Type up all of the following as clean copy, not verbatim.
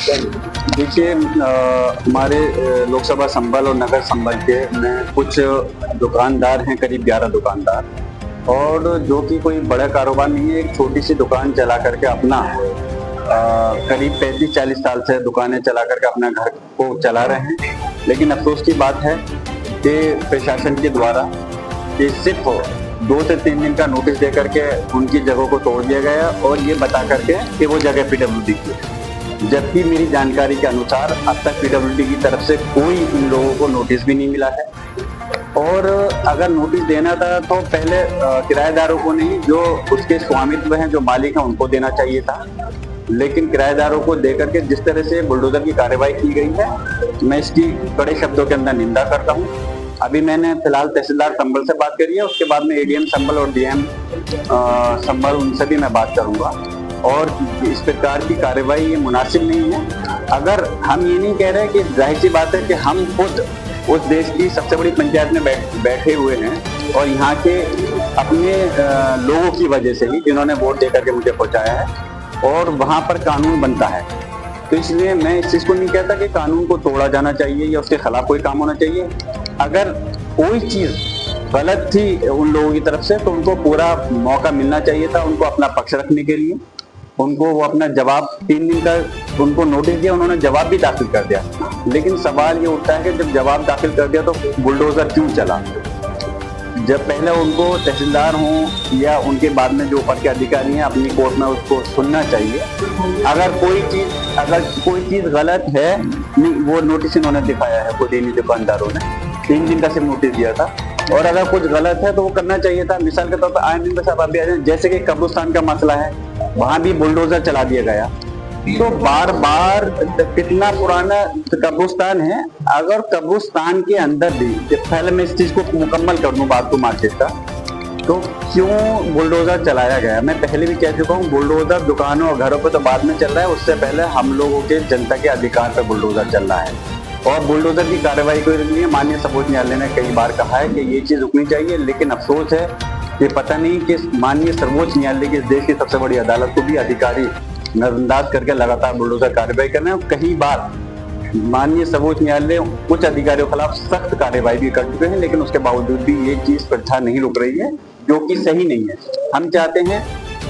देखिए, हमारे लोकसभा संभल और नगर संभल के में कुछ दुकानदार हैं, करीब 11 दुकानदार, और जो कि कोई बड़ा कारोबार नहीं है, एक छोटी सी दुकान चला करके अपना करीब 35-40 साल से दुकानें चला करके अपना घर को चला रहे हैं। लेकिन अफसोस की बात है कि प्रशासन के द्वारा कि सिर्फ 2 से 3 दिन का नोटिस दे करके उनकी जगहों को तोड़ दिया गया और ये बता करके कि वो जगह पीडब्ल्यूडी की है, जबकि मेरी जानकारी के अनुसार अब तक पीडब्ल्यूडी की तरफ से कोई इन लोगों को नोटिस भी नहीं मिला है। और अगर नोटिस देना था तो पहले किराएदारों को नहीं, जो उसके स्वामित्व हैं, जो मालिक हैं, उनको देना चाहिए था। लेकिन किराएदारों को देकर के जिस तरह से बुलडोजर की कार्रवाई की गई है, मैं इसकी कड़े शब्दों के अंदर निंदा करता हूँ। अभी मैंने फिलहाल तहसीलदार संभल से बात करी है, उसके बाद में एडीएम संभल और डीएम संभल, उनसे भी मैं बात करूंगा। और इस प्रकार की कार्रवाई ये मुनासिब नहीं है। अगर हम ये नहीं कह रहे कि जाहिर सी बात है कि हम खुद उस देश की सबसे बड़ी पंचायत में बैठे हुए हैं और यहाँ के अपने लोगों की वजह से ही, जिन्होंने वोट दे करके मुझे पहुँचाया है, और वहाँ पर कानून बनता है। तो इसलिए मैं इस चीज़ को नहीं कहता कि कानून को तोड़ा जाना चाहिए या उसके खिलाफ कोई काम होना चाहिए। अगर कोई चीज़ गलत थी उन लोगों की तरफ से तो उनको पूरा मौका मिलना चाहिए था, उनको अपना पक्ष रखने के लिए। उनको वो अपना जवाब 3 दिन का उनको नोटिस दिया, उन्होंने जवाब भी दाखिल कर दिया। लेकिन सवाल ये उठता है कि जब जवाब दाखिल कर दिया तो बुलडोजर क्यों चला? जब पहले उनको तहसीलदार हों या उनके बाद में जो ऊपर के अधिकारी हैं अपनी कोर्ट में उसको सुनना चाहिए। अगर कोई चीज गलत है, नहीं, वो नोटिस इन्होंने दिखाया है, खुद इन्हीं दुकानदारों ने 3 दिन का सिर्फ नोटिस दिया था। और अगर कुछ गलत है तो वो करना चाहिए था। मिसाल के तौर पर आए दिन साहब अभी आ जाए, जैसे कि कब्रिस्तान का मसला है, वहां भी बुलडोजर चला दिया गया। तो बार बार कितना पुराना कब्रिस्तान है, अगर कब्रिस्तान के अंदर भी, पहले मैं इस चीज को मुकम्मल कर दूं बात को मार्केट का, तो क्यों बुलडोजर चलाया गया? मैं पहले भी कह चुका हूँ, बुलडोजर दुकानों और घरों पर तो बाद में चल रहा है, उससे पहले हम लोगों के जनता के अधिकार पर बुलडोजर चल रहा है। और बुलडोजर की कार्रवाई को लिए माननीय सर्वोच्च न्यायालय ने कई बार कहा है कि ये चीज रुकनी चाहिए। लेकिन अफसोस है कि पता नहीं कि माननीय सर्वोच्च न्यायालय की, इस देश की सबसे बड़ी अदालत को भी अधिकारी नजरअंदाज करके लगातार बुलडोजर कार्रवाई कर रहे हैं। कई बार माननीय सर्वोच्च न्यायालय कुछ अधिकारियों के खिलाफ सख्त कार्रवाई भी कर चुके हैं, लेकिन उसके बावजूद भी ये चीज प्रथा नहीं रुक रही है, जो कि सही नहीं है। हम चाहते हैं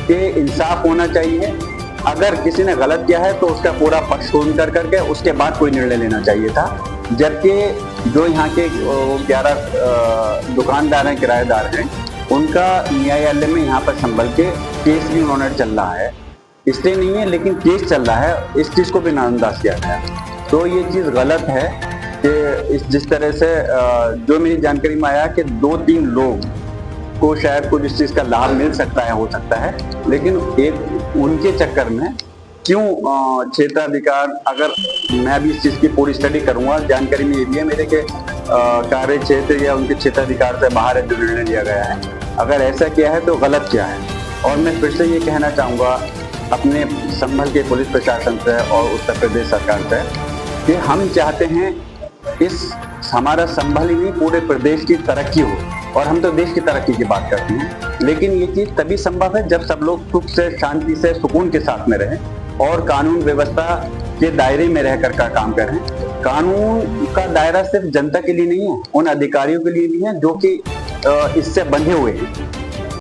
कि इंसाफ होना चाहिए। अगर किसी ने गलत किया है तो उसका पूरा पक्ष सुन करके उसके बाद कोई निर्णय लेना चाहिए था। जबकि जो यहाँ के 11 दुकानदार हैं, किराएदार हैं, उनका न्यायालय में यहाँ पर संभल के केस भी उन्होंने चल रहा है, इसलिए नहीं है लेकिन केस चल रहा है, इस चीज को भी नजरअंदाज किया गया। तो ये चीज गलत है कि जिस तरह से जो मेरी जानकारी में आया कि 2-3 लोग को शायद कुछ इस चीज का लाभ मिल सकता है, हो सकता है, लेकिन एक उनके चक्कर में क्यों क्षेत्राधिकार, अगर मैं भी इस चीज की पूरी स्टडी करूंगा, जानकारी में ये भी है मेरे के कार्य क्षेत्र या उनके क्षेत्राधिकार से बाहर है जो निर्णय लिया गया है। अगर ऐसा किया है तो गलत क्या है? और मैं फिर से ये कहना चाहूंगा अपने संभल के पुलिस प्रशासन से और उत्तर प्रदेश सरकार से कि हम चाहते हैं इस हमारा संभल ही नहीं, पूरे प्रदेश की तरक्की हो। और हम तो देश की तरक्की की बात करते हैं, लेकिन ये चीज तभी संभव है जब सब लोग सुख से, शांति से, सुकून के साथ में रहें और कानून व्यवस्था के दायरे में रहकर का काम करें। कानून का दायरा सिर्फ जनता के लिए नहीं है, उन अधिकारियों के लिए भी है जो कि इससे बंधे हुए हैं।